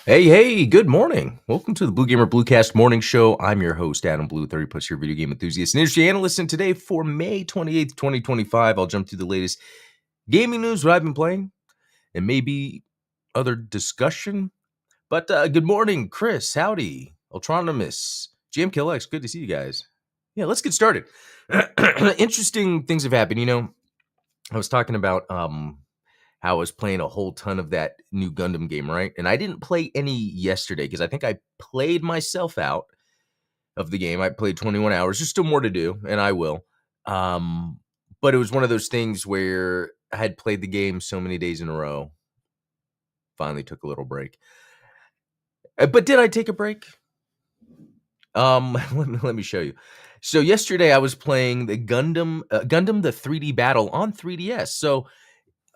Hey, good morning. Welcome to the Blue Gamer Bluecast Morning Show. I'm your host, Adam Blue, 30 plus year video game enthusiast and industry analyst. And today, for May 28th, 2025, I'll jump through the latest gaming news, what I've been playing, and maybe other discussion. But good morning, Chris. Howdy. Ultronymous. GMKLX. Good to see you guys. Yeah, let's get started. Interesting things have happened. I was talking about how I was playing a whole ton of that new Gundam game, right? And I didn't play any yesterday because I think I played myself out of the game. I played 21 hours. There's still more to do, and I will. But it was one of those things where I had played the game so many days in a row. Finally took a little break. But did I take a break? Let me show you. So yesterday I was playing the Gundam the 3D battle on 3DS. So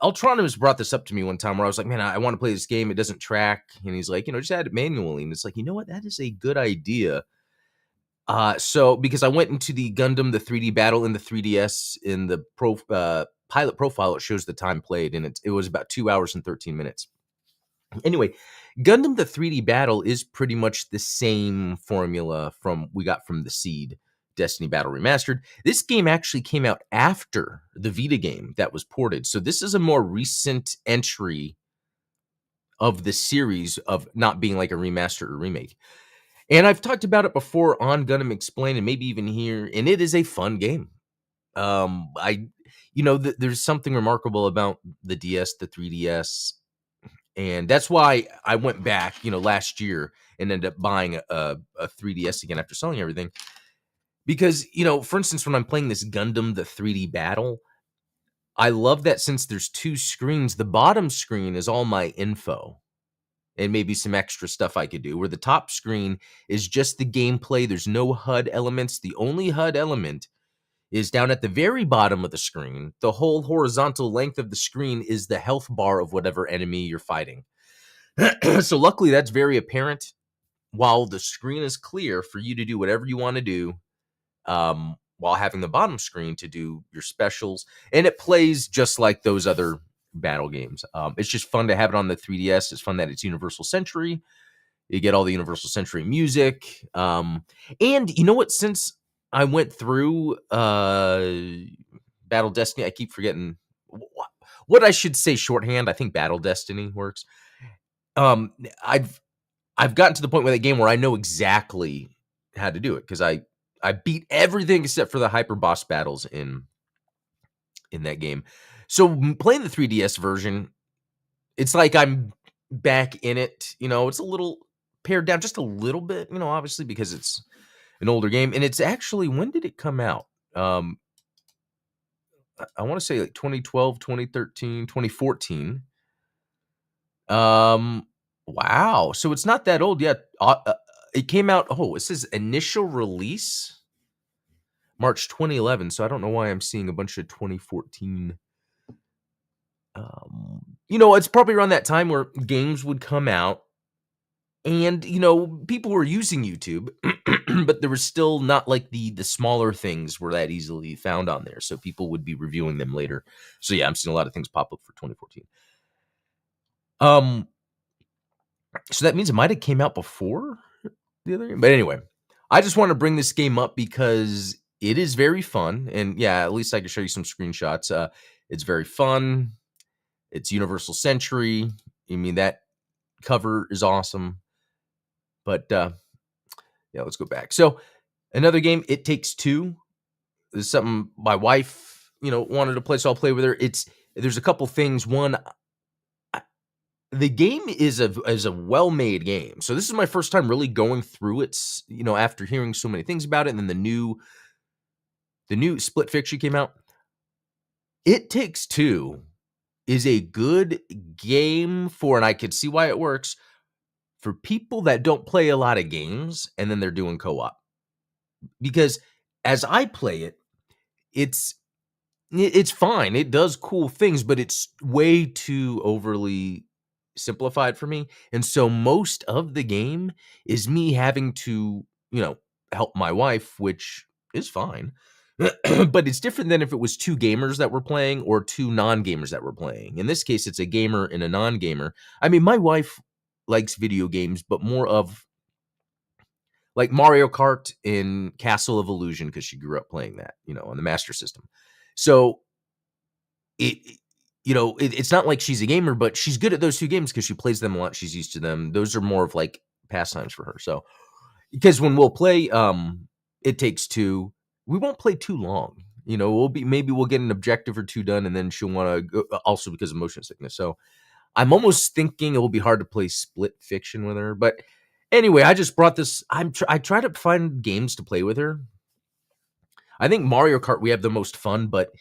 Ultronymous brought this up to me one time where I was like, man, I want to play this game. It doesn't track. And he's like, just add it manually. And it's like, you know what? That is a good idea. So because I went into the Gundam, the 3D battle in the 3DS in the pilot profile, it shows the time played, and it was about 2 hours and 13 minutes. Anyway, Gundam, the 3D battle is pretty much the same formula we got from the Seed Destiny Battle Remastered. This game actually came out after the Vita game that was ported. So this is a more recent entry of the series of not being like a remaster or remake. And I've talked about it before on Gundam Explained and maybe even here, and it is a fun game. There's something remarkable about the DS, the 3DS, and that's why I went back, last year and ended up buying a 3DS again after selling everything. Because, for instance, when I'm playing this Gundam, the 3D battle, I love that since there's two screens, the bottom screen is all my info and maybe some extra stuff I could do, where the top screen is just the gameplay. There's no HUD elements. The only HUD element is down at the very bottom of the screen. The whole horizontal length of the screen is the health bar of whatever enemy you're fighting. So luckily, that's very apparent, while the screen is clear for you to do whatever you want to do, while having the bottom screen to do your specials. And it plays just like those other battle games. It's just fun to have it on the 3DS. It's fun that it's Universal Century. You get all the Universal Century music. And you know what? Since I went through Battle Destiny, I keep forgetting what I should say shorthand. I think Battle Destiny works. I've gotten to the point with that game where I know exactly how to do it because I beat everything except for the hyper boss battles in that game. So playing the 3DS version, it's like I'm back in it. It's a little pared down just a little bit, obviously because it's an older game. And it's actually, when did it come out? I want to say like 2012, 2013, 2014. Wow. So it's not that old yet. It came out, it says initial release March 2011. So I don't know why I'm seeing a bunch of 2014. It's probably around that time where games would come out and, people were using YouTube, but there was still not like the smaller things were that easily found on there. So people would be reviewing them later. So yeah, I'm seeing a lot of things pop up for 2014. So that means it might have came out before the other game. But anyway, I just want to bring this game up because it is very fun. And yeah, at least I can show you some screenshots. It's very fun. It's Universal Century. I mean, that cover is awesome. But yeah, let's go back. So another game, It Takes Two. This is something my wife, wanted to play, so I'll play with her. There's a couple things. One, the game is a well-made game. So this is my first time really going through it, after hearing so many things about it. And then the new Split Fiction came out. It Takes Two is a good game and I could see why it works, for people that don't play a lot of games and then they're doing co-op. Because as I play it, it's fine. It does cool things, but it's way too overly simplified for me. And so most of the game is me having to, help my wife, which is fine. But it's different than if it was two gamers that were playing or two non-gamers that were playing. In this case, it's a gamer and a non-gamer. I mean, my wife likes video games, but more of like Mario Kart and Castle of Illusion because she grew up playing that, on the Master System. So it it's not like she's a gamer, but she's good at those two games because she plays them a lot. She's used to them. Those are more of like pastimes for her. So because when we'll play It Takes Two, we won't play too long. Maybe we'll get an objective or two done, and then she'll want to go, also because of motion sickness. So I'm almost thinking it will be hard to play Split Fiction with her. But anyway, I just brought this. I try to find games to play with her. I think Mario Kart we have the most fun, but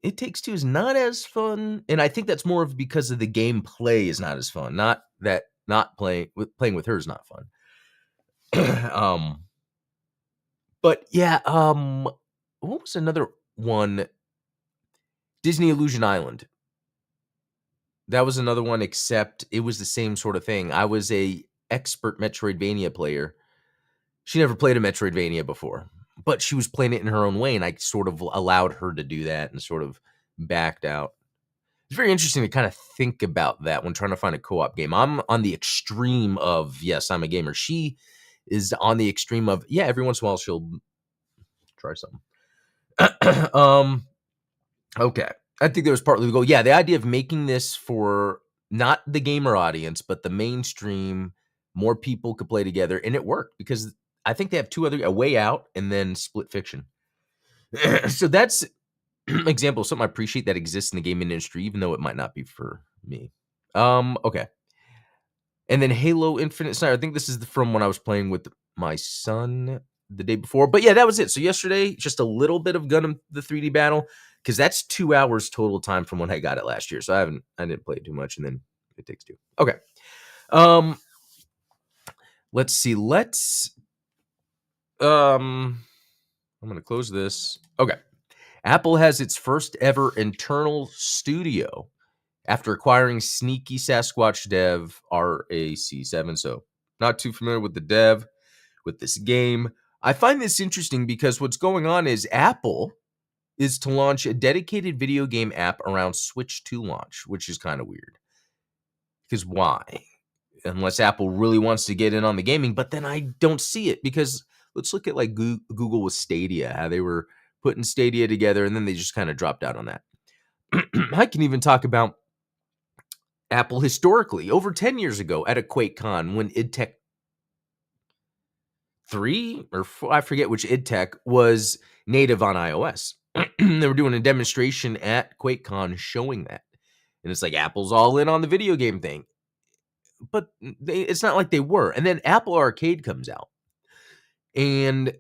It Takes Two is not as fun, and I think that's more of because of the gameplay is not as fun. Not that not playing with her is not fun. um, but yeah, what was another one? Disney Illusion Island. That was another one, except it was the same sort of thing. I was a expert Metroidvania player. She never played a Metroidvania before, but she was playing it in her own way, and I sort of allowed her to do that and sort of backed out. It's very interesting to kind of think about that when trying to find a co-op game. I'm on the extreme of, yes, I'm a gamer. She is on the extreme of, yeah, every once in a while she'll try something. Okay. I think there was partly the goal. Yeah, the idea of making this for not the gamer audience, but the mainstream, more people could play together, and it worked because I think they have two other, A Way Out and then Split Fiction. So that's example of something I appreciate that exists in the gaming industry, even though it might not be for me. Okay. And then Halo Infinite Sniper. I think this is from when I was playing with my son the day before. But yeah, that was it. So yesterday, just a little bit of Gundam the 3D battle, because that's 2 hours total time from when I got it last year. So I didn't play it too much, and then It Takes Two. Okay. Let's see. I'm gonna close this. Okay. Apple has its first ever internal studio after acquiring sneaky Sasquatch dev RAC7. So, not too familiar with the dev with this game. I find this interesting because what's going on is Apple is to launch a dedicated video game app around Switch 2 launch, which is kind of weird. Because why? Unless Apple really wants to get in on the gaming, but then I don't see it because let's look at like Google with Stadia, how they were putting Stadia together and then they just kind of dropped out on that. I can even talk about Apple historically over 10 years ago at a QuakeCon when IdTech 3 or 4, I forget which IdTech was native on iOS. They were doing a demonstration at QuakeCon showing that. And it's like Apple's all in on the video game thing. But it's not like they were. And then Apple Arcade comes out. And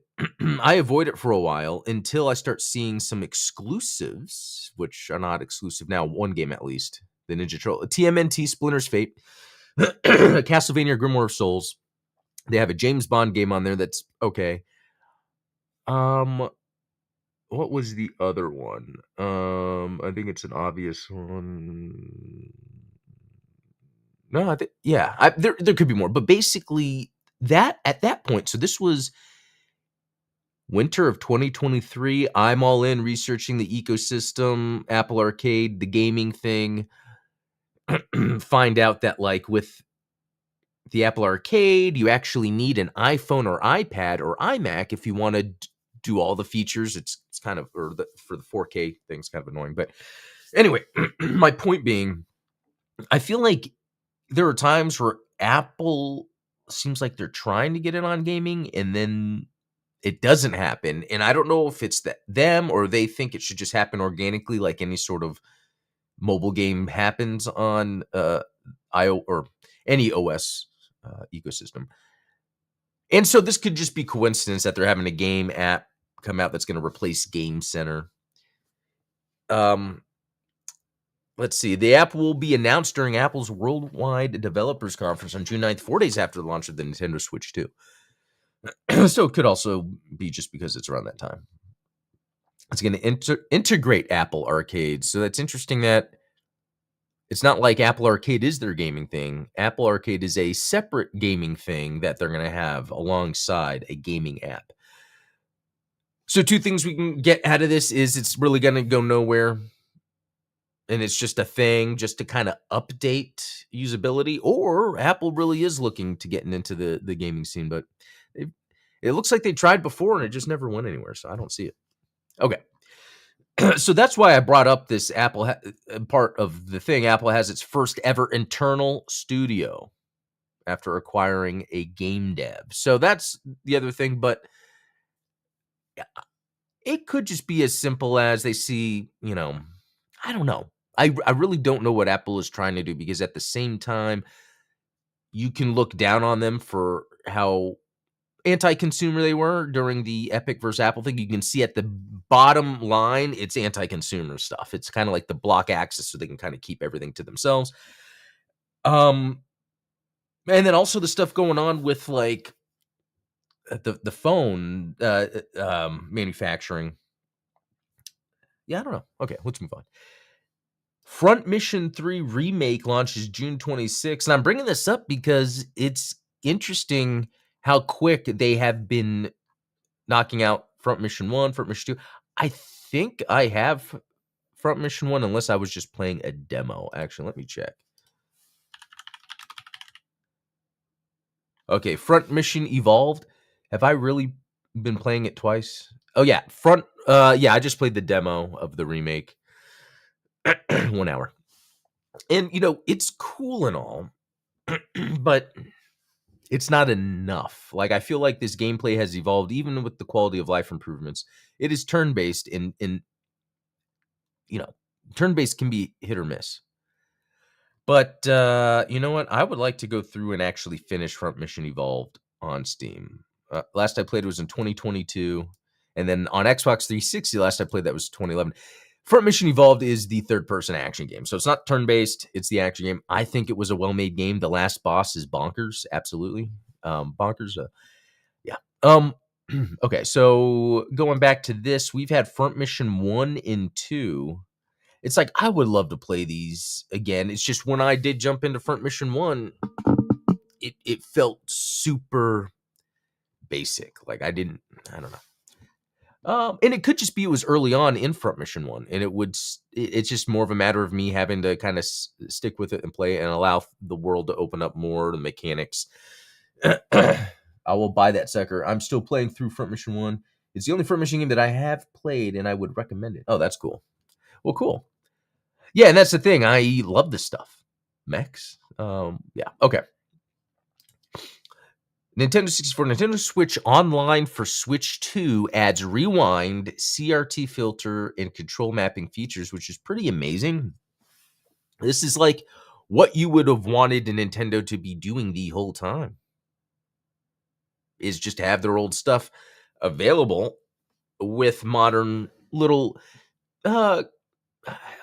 I avoid it for a while until I start seeing some exclusives, which are not exclusive now, one game at least. The Ninja Troll, TMNT, Splinter's Fate, Castlevania Grimoire of Souls. They have a James Bond game on there that's okay. What was the other one? I think it's an obvious one. No, I think there could be more, but basically that at that point. So this was winter of 2023. I'm all in researching the ecosystem, Apple Arcade, the gaming thing. Find out that like with the Apple Arcade, you actually need an iPhone or iPad or iMac if you want to do all the features. It's kind of, for the 4K thing's kind of annoying. But anyway, my point being, I feel like there are times where Apple seems like they're trying to get in on gaming and then it doesn't happen. And I don't know if it's them or they think it should just happen organically, like any sort of mobile game happens on IO or any OS ecosystem. And so this could just be coincidence that they're having a game app come out that's going to replace Game Center. Let's see. The app will be announced during Apple's Worldwide Developers Conference on June 9th, 4 days after the launch of the Nintendo Switch 2. So it could also be just because it's around that time. It's going to integrate Apple Arcade. So that's interesting that it's not like Apple Arcade is their gaming thing. Apple Arcade is a separate gaming thing that they're going to have alongside a gaming app. So two things we can get out of this is it's really going to go nowhere. and it's just a thing just to kind of update usability, or Apple really is looking to getting into the gaming scene, but it, it looks like they tried before and it just never went anywhere, so I don't see it. Okay. So that's why I brought up this part of the thing. Apple has its first ever internal studio after acquiring a game dev. So that's the other thing, but it could just be as simple as they see, I don't know. I really don't know what Apple is trying to do, because at the same time, you can look down on them for how anti-consumer they were during the Epic versus Apple thing. You can see at the bottom line, it's anti-consumer stuff. It's kind of like the block access so they can kind of keep everything to themselves. And then also the stuff going on with like the phone manufacturing. Yeah, I don't know. Okay, let's move on. Front Mission 3 Remake launches June 26th. And I'm bringing this up because it's interesting how quick they have been knocking out Front Mission 1, Front Mission 2. I think I have Front Mission 1, unless I was just playing a demo. Actually, let me check. Okay, Front Mission Evolved. Have I really been playing it twice? Oh yeah, yeah, I just played the demo of the remake. 1 hour. And it's cool and all, but it's not enough. Like, I feel like this gameplay has evolved even with the quality of life improvements. It is turn-based, and turn-based can be hit or miss. But you know what? I would like to go through and actually finish Front Mission Evolved on Steam. Last I played was in 2022, and then on Xbox 360, last I played that was 2011. Front Mission Evolved is the third-person action game, so it's not turn-based. It's the action game. I think it was a well-made game. The last boss is bonkers, absolutely bonkers. Yeah. Okay, so going back to this, we've had Front Mission 1 and 2. It's like, I would love to play these again. It's just when I did jump into Front Mission 1, it felt super basic. Like, I don't know. And it could just be it was early on in Front Mission 1, and it's just more of a matter of me having to kind of stick with it and play and allow the world to open up more, the mechanics. I will buy that sucker. I'm still playing through Front Mission 1. It's the only Front Mission game that I have played, and I would recommend it. Oh, that's cool. Well, cool. Yeah, and that's the thing. I love this stuff. Mechs. Yeah. Okay. Nintendo 64, Nintendo Switch Online for Switch 2 adds rewind, CRT filter, and control mapping features, which is pretty amazing. This is like what you would have wanted Nintendo to be doing the whole time, is just have their old stuff available with modern little are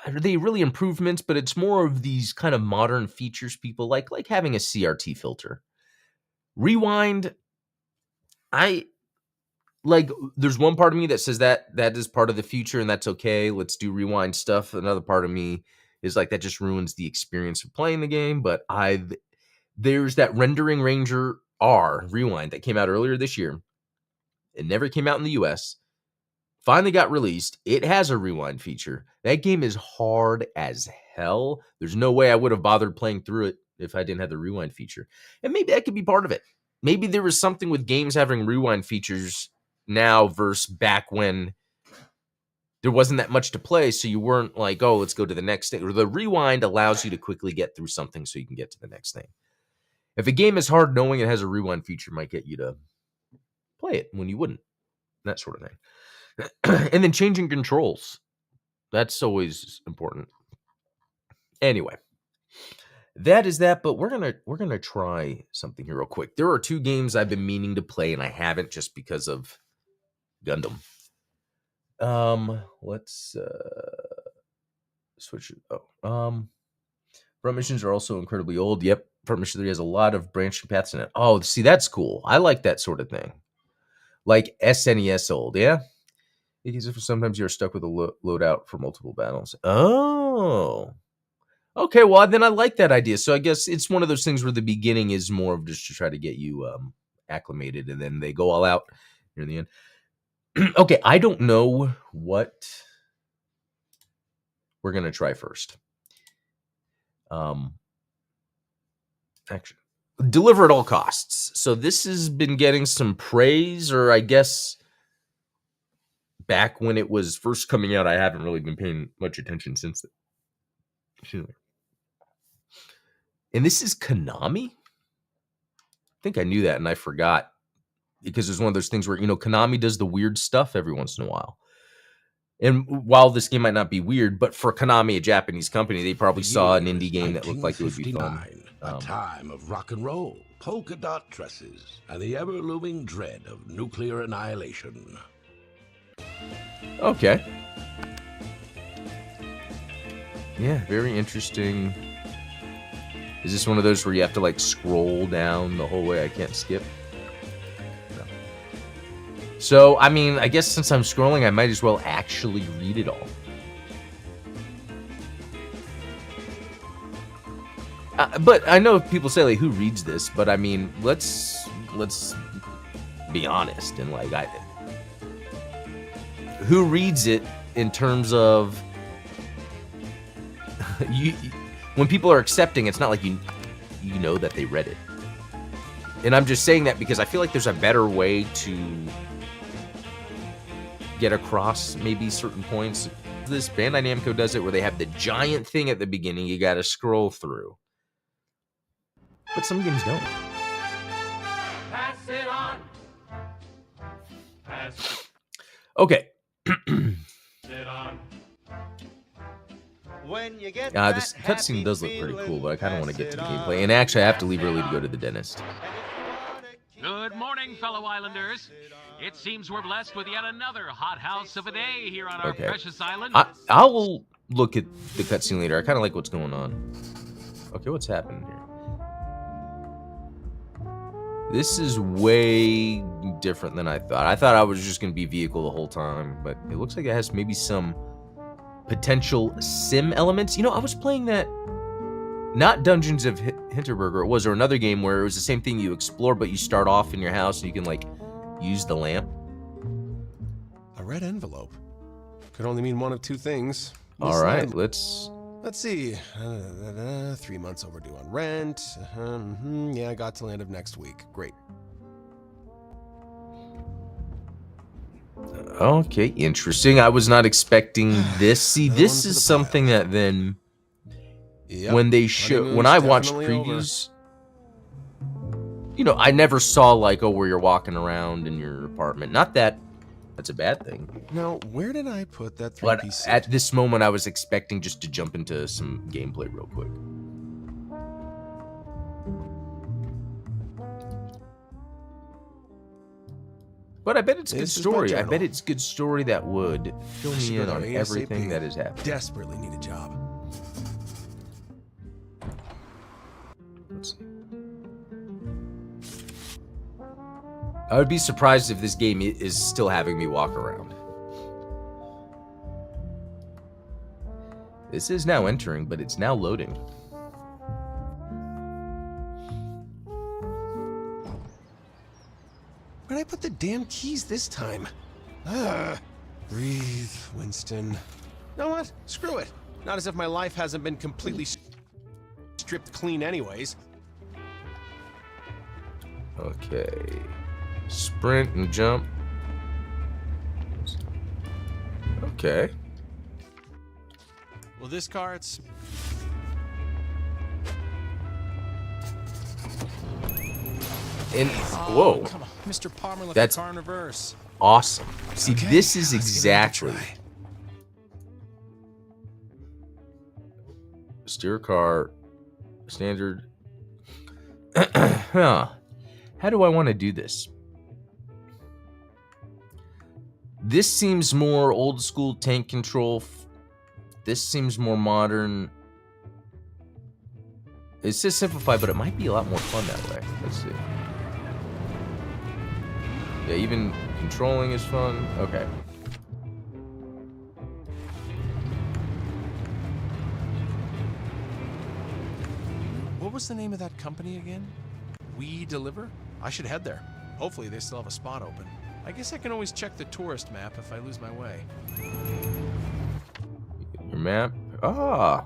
they really improvements, but it's more of these kind of modern features people like having a CRT filter. Rewind, I like, there's one part of me that says that is part of the future and that's okay. Let's do rewind stuff. Another part of me is like, that just ruins the experience of playing the game. But there's that Rendering Ranger R Rewind that came out earlier this year. It never came out in the US. Finally got released. It has a rewind feature. That game is hard as hell. There's no way I would have bothered playing through it if I didn't have the rewind feature. And maybe that could be part of it. Maybe there was something with games having rewind features now versus back when there wasn't that much to play, so you weren't like, oh, let's go to the next thing. Or the rewind allows you to quickly get through something so you can get to the next thing. If a game is hard, knowing it has a rewind feature might get you to play it when you wouldn't. That sort of thing. And then changing controls. That's always important. Anyway, that is that, but we're gonna try something here real quick. There are 2 games I've been meaning to play and I haven't, just because of Gundam. Let's switch it. Front missions are also incredibly old. Yep, Front Mission 3 has a lot of branching paths in it. Oh, see, that's cool. I like that sort of thing. Like SNES old, yeah? Because if sometimes you're stuck with a loadout for multiple battles. Oh. Okay, well, then I like that idea. So I guess it's one of those things where the beginning is more of just to try to get you acclimated, and then they go all out near the end. Okay, I don't know what we're going to try first. Actually, deliver at all costs. So this has been getting some praise, or I guess back when it was first coming out, I haven't really been paying much attention since then. And this is Konami? I think I knew that and I forgot, because it's one of those things where, Konami does the weird stuff every once in a while. And while this game might not be weird, but for Konami, a Japanese company, they probably saw an indie game that looked like it would be fun. A time of rock and roll, polka dot dresses, and the ever-looming dread of nuclear annihilation. Okay. Yeah, very interesting. Is this one of those where you have to like scroll down the whole way? I can't skip. No. So, I mean, I guess since I'm scrolling, I might as well actually read it all. But I know people say like, who reads this? But I mean, let's be honest and like, who reads it in terms of when people are accepting, it's not like you know that they read it. And I'm just saying that because I feel like there's a better way to get across maybe certain points. This Bandai Namco does it where they have the giant thing at the beginning you got to scroll through. But some games don't. Pass it on. Pass Okay. it on. When you get This cutscene does look pretty cool, but I kind of want to get to the gameplay. And actually, I have to leave early to go to the dentist. Good morning, fellow islanders. It seems we're blessed with yet another hot house of a day here on our precious island. I'll look at the cutscene later. I kind of like what's going on. Okay, what's happening here? This is way different than I thought. I thought I was just going to be vehicle the whole time, but it looks like it has maybe some potential sim elements. I was playing that, not Dungeons of Hinterberger, it was, or another game where it was the same thing. You explore, but you start off in your house and you can like use the lamp. A red envelope could only mean one of two things. All right, let's see. 3 months overdue on rent. Yeah, I got till the end of next week. Great. Okay, interesting. I was not expecting this. See, this is something that then when they show, when I watched previews, I never saw like, oh, where you're walking around in your apartment. Not that that's a bad thing. Now, where did I put that But 3-piece at this moment, I was expecting just to jump into some gameplay real quick. But I bet it's a good story. I bet it's a good story that would fill me in on everything that is happening. Desperately need a job. Let's see. I would be surprised if this game is still having me walk around. This is now entering, but it's now loading. Where'd I put the damn keys this time? Breathe, Winston. You know what? Screw it. Not as if my life hasn't been completely stripped clean anyways. Okay. Sprint and jump. Okay. Well, this car, it's... And whoa. Come on, Mr. Palmer left That's the car in reverse. Awesome. See, Okay, this is let's give it another exactly... try. Steer car. Standard. Huh. How do I want to do this? This seems more old school tank control. This seems more modern. It says simplified, but it might be a lot more fun that way. Let's see. Yeah, even controlling is fun. Okay. What was the name of that company again? We Deliver? I should head there. Hopefully they still have a spot open. I guess I can always check the tourist map if I lose my way. Your map. Ah.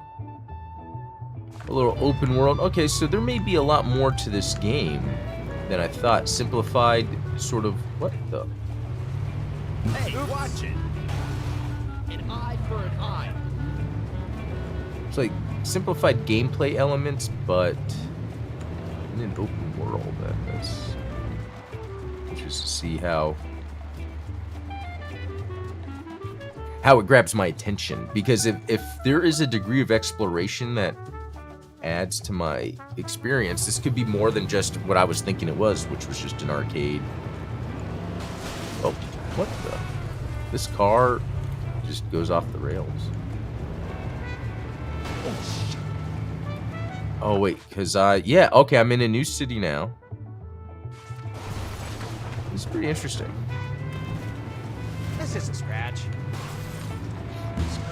A little open world. Okay, so there may be a lot more to this game than I thought. Simplified, sort of. What the? Hey, watch it. An eye for an eye. It's like simplified gameplay elements, but in an open world. That's just to see how it grabs my attention. Because if there is a degree of exploration that adds to my experience, this could be more than just what I was thinking it was, which was just an arcade. Oh, what the? This car just goes off the rails. Oh wait, because yeah, okay, I'm in a new city now. This is pretty interesting. This is a scratch.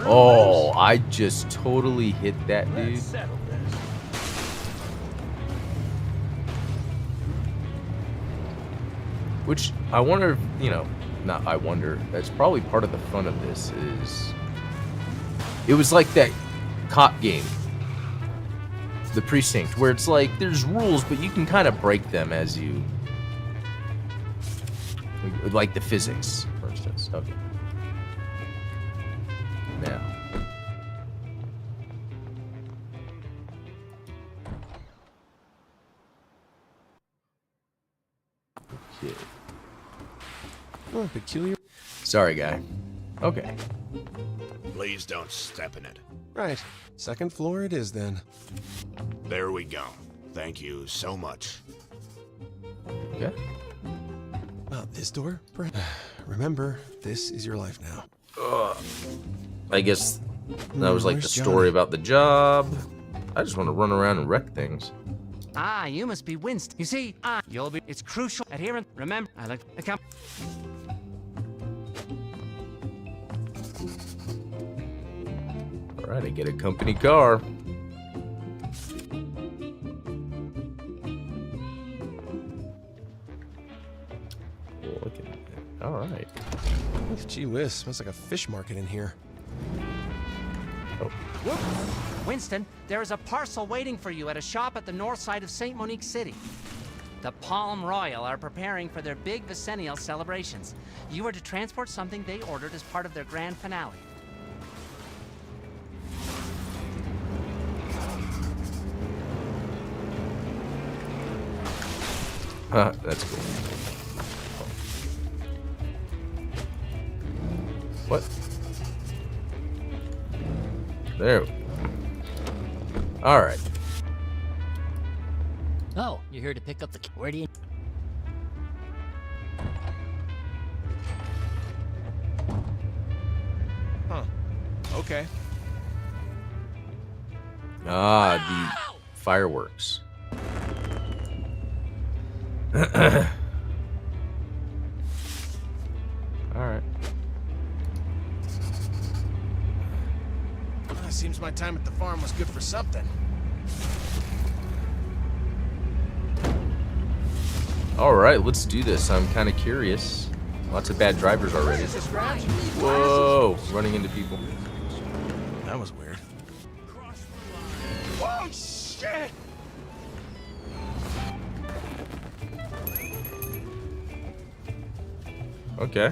Oh, I just totally hit that dude. Let's settle this. Which I wonder if, you know, not I wonder, that's probably part of the fun of this is, it was like that cop game, The Precinct, where it's like, there's rules, but you can kind of break them as you, like the physics, for instance. Okay. Now. Okay. Oh, peculiar. Sorry, guy. Okay. Please don't step in it. Right. Second floor it is then. There we go. Thank you so much. Okay. This door? Remember, this is your life now. I guess that was like the Where's story Johnny? about the job. I just want to run around and wreck things. Ah, you must be Winston. You see, you'll be. It's crucial. Adherent. Remember, I like the comp. All right, I get a company car. Look at that. All right. Gee whiz, smells like a fish market in here. Winston, there is a parcel waiting for you at a shop at the north side of St. Monique City. The Palm Royal are preparing for their big Vicennial celebrations. You are to transport something they ordered as part of their grand finale. That's cool. What? There we go. All right. Oh, you're here to pick up the... Where do you... Huh. Okay. Ah, the fireworks. All right. Seems my time at the farm was good for something. All right, let's do this. I'm kind of curious. Lots of bad drivers already. Whoa, running into people. That was weird. Oh, shit! Okay.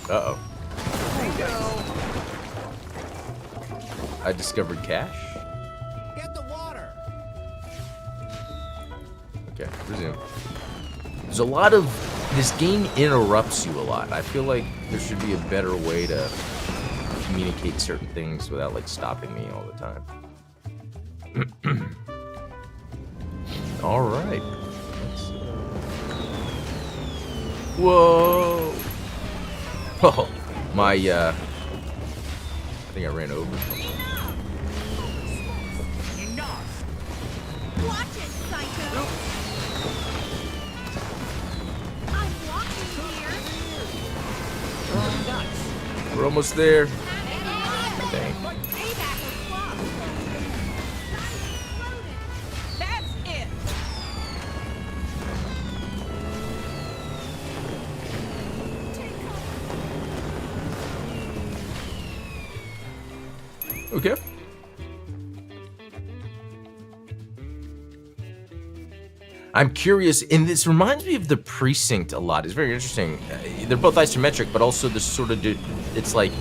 Uh-oh. I discovered cash. Get the water. Okay, resume. There's a lot of... This game interrupts you a lot. I feel like there should be a better way to communicate certain things without, like, stopping me all the time. All right. Let's, Whoa! Oh, my, I think I ran over something. Enough. Watch it, Psycho! I'm walking here! Nuts. We're almost there. I think. I'm curious, and this reminds me of the Precinct a lot. It's very interesting. They're both isometric, but also this sort of, it's like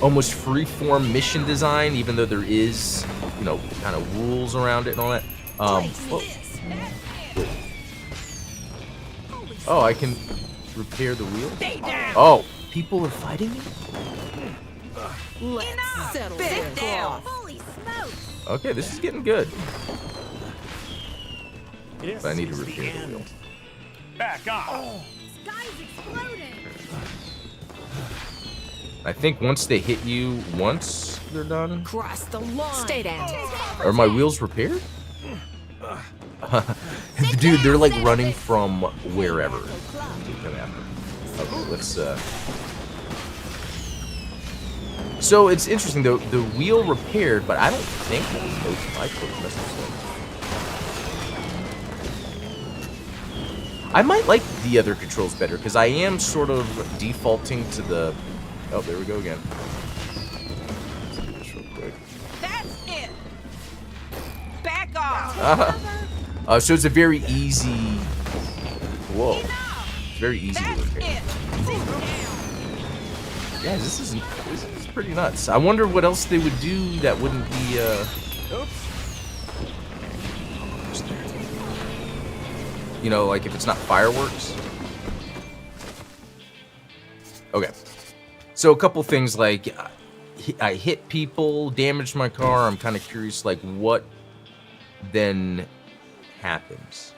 almost free-form mission design, even though there is, you know, kind of rules around it and all that. Oh, I can repair the wheel? Oh, people are fighting me? Let's settle this. Holy smokes! Okay, this is getting good. But I need to repair the wheel. Back off. Sky's exploding! I think once they hit you once, they're done. Cross the line. Stay down. Are my wheels repaired? Dude, they're like running from wherever to come after. Okay, let's So it's interesting though, the wheel repaired, but I don't think I press this one. I might like the other controls better because I am sort of defaulting to the. Oh, there we go again. Let's do this real quick. That's it! Back off! So it's a very easy. Whoa. It's very easy to repair. Yeah, this is pretty nuts. I wonder what else they would do that wouldn't be. You know, like if it's not fireworks. Okay. So a couple things like I hit people, damaged my car. I'm kind of curious, like what then happens.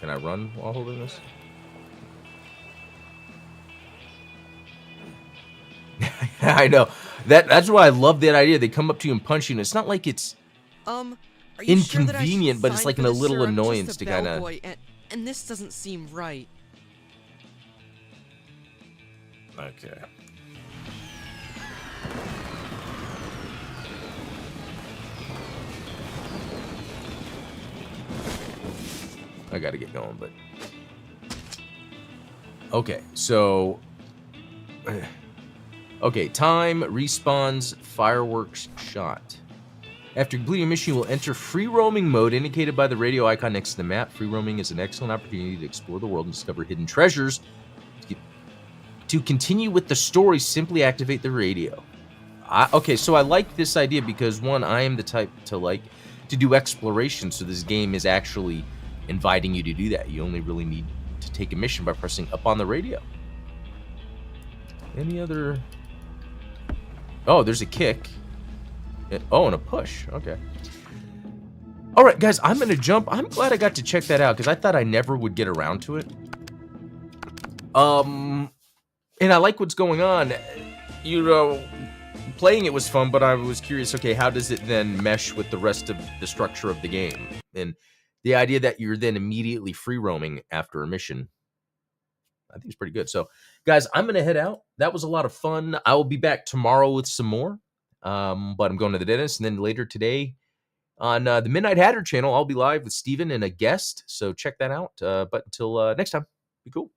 Can I run while holding this? I know. That's why I love that idea. They come up to you and punch you, and it's not like it's Are you sure that I should inconvenient, but it's sign like for a this, little sir? I'm just annoyance a to kind of. bellboy, and this doesn't seem right. Okay. I gotta get going, but okay. So, okay. Time respawns fireworks shot. After completing a mission, you will enter free roaming mode indicated by the radio icon next to the map. Free roaming is an excellent opportunity to explore the world and discover hidden treasures. To continue with the story, simply activate the radio. Okay, so I like this idea because, one, I am the type to do exploration, so this game is actually inviting you to do that. You only really need to take a mission by pressing up on the radio. Any other... Oh, there's a kick. Oh, and a push. Okay. All right, guys, I'm going to jump. I'm glad I got to check that out because I thought I never would get around to it. And I like what's going on. You know, playing it was fun, but I was curious, okay, how does it then mesh with the rest of the structure of the game? And the idea that you're then immediately free roaming after a mission, I think it's pretty good. So, guys, I'm going to head out. That was a lot of fun. I will be back tomorrow with some more. But I'm going to the dentist, and then later today on the Midnight Hatter channel, I'll be live with Steven and a guest. So check that out. But until next time, be cool.